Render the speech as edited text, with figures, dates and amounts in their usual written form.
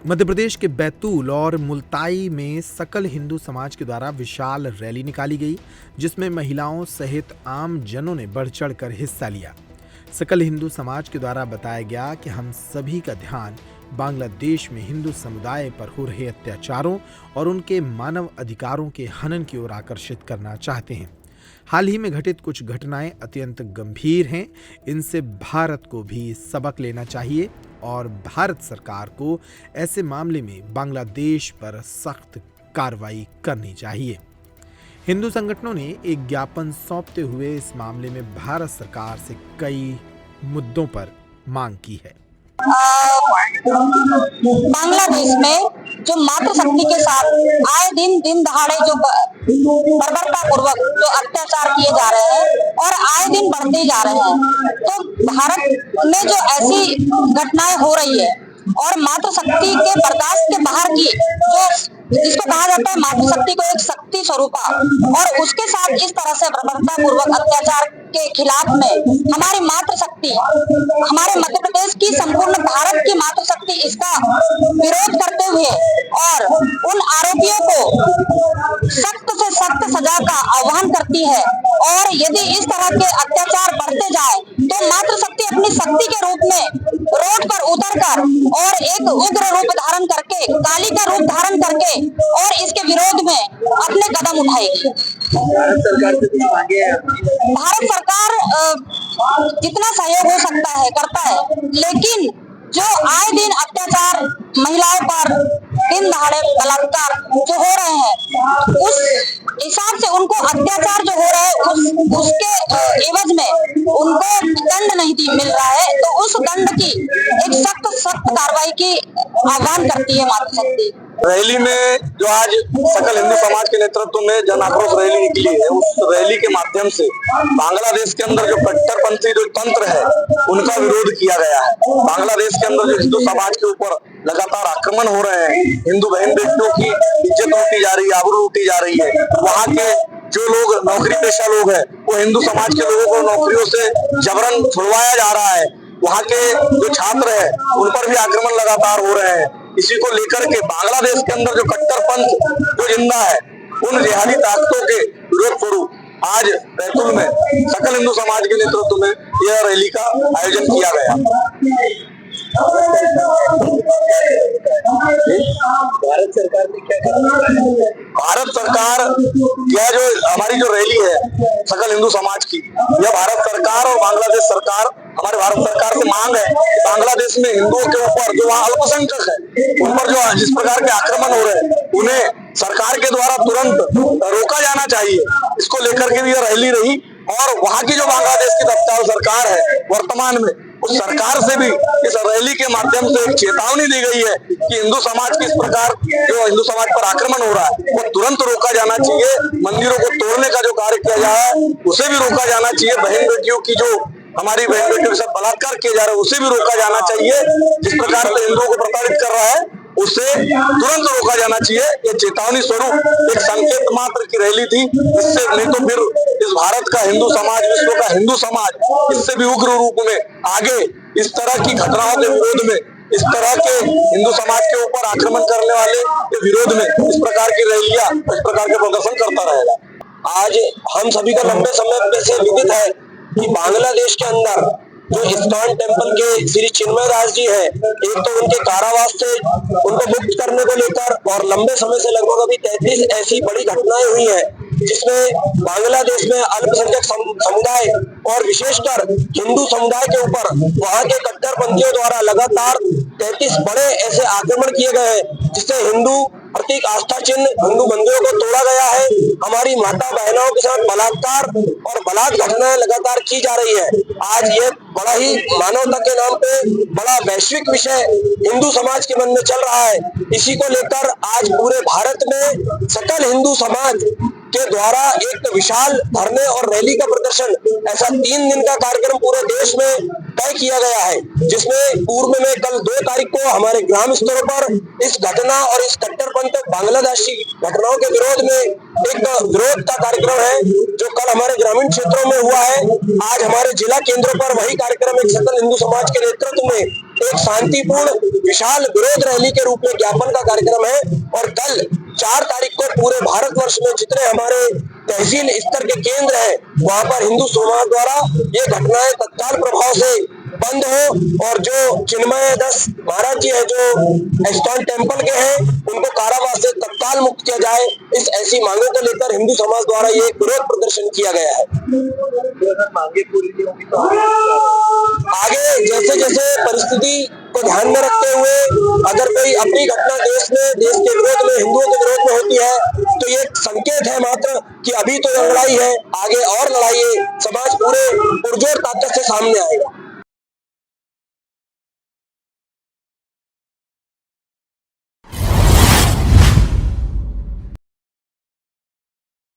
मध्य प्रदेश के बैतूल और मुल्ताई में सकल हिंदू समाज के द्वारा विशाल रैली निकाली गई, जिसमें महिलाओं सहित आम जनों ने बढ़ चढ़कर हिस्सा लिया। सकल हिंदू समाज के द्वारा बताया गया कि हम सभी का ध्यान बांग्लादेश में हिंदू समुदाय पर हो रहे अत्याचारों और उनके मानव अधिकारों के हनन की ओर आकर्षित करना चाहते हैं। हाल ही में घटित कुछ घटनाएं अत्यंत गंभीर हैं। इनसे भारत को भी सबक लेना चाहिए और भारत सरकार को ऐसे मामले में बांग्लादेश पर सख्त कार्रवाई करनी चाहिए। हिंदू संगठनों ने एक ज्ञापन सौंपते हुए इस मामले में भारत सरकार से कई मुद्दों पर मांग की है। बांग्लादेश में जो मातृशक्ति के साथ आए दिन दहाड़े जो बर्बरता पूर्वक जो अत्याचार किए जा रहे हैं और आए दिन बढ़ते जा रहे हैं, तो भारत में जो ऐसी घटनाएं हो रही है और मातृशक्ति के बर्दाश्त के बाहर की जो जिसको कहा जाता है मातृशक्ति को एक शक्ति स्वरूपा और उसके साथ इस तरह से बर्बरता पूर्वक अत्याचार के खिलाफ में हमारी मातृशक्ति, हमारे मध्य प्रदेश की संपूर्ण भारत की मातृशक्ति इसका विरोध करते हुए और उन आरोपियों को सख्त से सख्त सजा का आह्वान करती है। और यदि इस तरह के अत्याचार बढ़ते जाए तो मातृशक्ति अपनी शक्ति के रूप में रोड पर उतरकर और एक उग्र रूप धारण करके, काली का रूप धारण करके और इसके विरोध में अपने कदम उठाएगी। भारत सरकार जितना सहयोग हो सकता है करता है, लेकिन जो आए दिन अत्याचार महिलाओं पर दिन दहाड़े बलात्कार जो हो रहे हैं, उस हिसाब से उनको अत्याचार जो हो रहा है उसके एवज में उनको दंड नहीं मिल रहा है, तो उस दंड की एक सख्त कार्रवाई की आह्वान करती है मातृशक्ति। रैली में जो आज सकल हिंदू समाज के नेतृत्व में जन आक्रोश रैली निकली है, उस रैली के माध्यम से बांग्लादेश के अंदर जो कट्टरपंथी जो तंत्र है उनका विरोध किया गया है। बांग्लादेश के अंदर जो हिंदू समाज के ऊपर लगातार आक्रमण हो रहे हैं, हिंदू बहन बेटियों की इज्जत लूटी जा रही है, आबरू लूटी जा रही है। वहाँ के जो लोग नौकरी पेशा लोग हैं वो हिंदू समाज के लोगों को नौकरियों से जबरन छुड़वाया जा रहा है। वहाँ के जो छात्र हैं उन पर भी आक्रमण लगातार हो रहे हैं। इसी को लेकर के बांग्लादेश के अंदर जो कट्टरपंथ जो जिंदा है, उन जिहादी ताकतों के विरोध स्वरूप आज बैतूल में सकल हिंदू समाज के नेतृत्व में यह रैली का आयोजन किया गया। भारत सरकार ने क्या कहा? भारत सरकार यह जो हमारी जो रैली है सकल हिंदू समाज की, यह भारत सरकार और बांग्लादेश सरकार, हमारे भारत सरकार से मांग है कि बांग्लादेश में हिंदुओं के ऊपर जो वहाँ अल्पसंख्यक है उन पर जो जिस प्रकार के आक्रमण हो रहे हैं उन्हें सरकार के द्वारा तुरंत रोका जाना चाहिए। इसको लेकर के भी यह रैली रही और वहाँ की जो बांग्लादेश की तत्काल सरकार है वर्तमान में, उस सरकार से भी इस रैली के माध्यम से एक चेतावनी दी गई है कि हिंदू समाज की इस प्रकार जो हिंदू समाज पर आक्रमण हो रहा है वो तुरंत रोका जाना चाहिए। मंदिरों को तोड़ने का जो कार्य किया जा रहा है उसे भी रोका जाना चाहिए। बहन बेटियों की जो हमारी बहन बेटियों के साथ बलात्कार किया जा रहा है उसे भी रोका जाना चाहिए। जिस प्रकार से हिंदुओं को प्रताड़ित कर रहा है उसे तुरंत रोका जाना चाहिए। ये चेतावनी स्वरूप एक संकेत मात्र की रैली थी। इससे नहीं तो फिर इस भारत का हिंदू समाज, विश्व का हिंदू समाज इससे भी उग्र रूप में आगे इस तरह की घटनाओं के विरोध में, इस तरह के हिंदू समाज के ऊपर आक्रमण करने वाले के विरोध में इस प्रकार की रैलियां, इस प्रकार के प्रदर्शन करता रहेगा। आज हम सभी का लंबे समय से विदित है कि बांग्लादेश के अंदर जो इस्कॉन टेम्पल के श्री चिन्मय दास जी हैं, एक तो उनके कारावास से उनको मुक्त करने को लेकर और लंबे समय से लगभग अभी 33 ऐसी बड़ी घटनाएं हुई हैं जिसमें बांग्लादेश में अल्पसंख्यक समुदाय और विशेषकर हिंदू समुदाय के ऊपर वहां के कट्टरपंथियों द्वारा लगातार 33 बड़े ऐसे आक्रमण किए गए हैं जिससे हिंदू प्रतीक आस्था चिन्ह, हिंदू मंदिरों को तोड़ा गया है। हमारी माता बहनों के साथ बलात्कार और बलात् घटनाएं लगातार की जा रही है। आज ये बड़ा ही मानवता के नाम पे बड़ा वैश्विक विषय हिंदू समाज के मन में चल रहा है। इसी को लेकर आज पूरे भारत में सकल हिंदू समाज के द्वारा एक विशाल धरने और रैली का प्रदर्शन, ऐसा 3 दिन का कार्यक्रम पूरे देश में तय किया गया है, जिसमें पूर्व में कल 2 तारीख को हमारे ग्राम स्तरों पर इस घटना और इस कट्टरपंथ बांग्लादेशी घटनाओं के विरोध में एक विरोध का कार्यक्रम है जो कल हमारे ग्रामीण क्षेत्रों में हुआ है। आज हमारे जिला केंद्रों पर वही कार्यक्रम एक सकल हिंदू समाज के नेतृत्व में एक शांतिपूर्ण विशाल विरोध रैली के रूप में ज्ञापन का कार्यक्रम है। और कल 4 तारीख को पूरे भारतवर्ष में जितने हमारे तहसील स्तर के केंद्र हैं वहां पर हिंदू समाज द्वारा ये घटनाएं तत्काल प्रभाव से बंद हो और जो चिन्मय दास महाराज जी है जो इस्कॉन टेम्पल के हैं उनको कारावास से तत्काल मुक्त किया जाए, इस ऐसी मांगों को लेकर हिंदू समाज द्वारा ये विरोध प्रदर्शन किया गया है। आगे जैसे जैसे परिस्थिति को ध्यान में रखते हुए अगर कोई अपनी घटना देश के विरोध में हिंदुओं के विरोध में होती है तो ये संकेत है मात्र कि अभी तो लड़ाई है, आगे और लड़ाई है, समाज पूरे पुरजोर ताकत से सामने आएगा।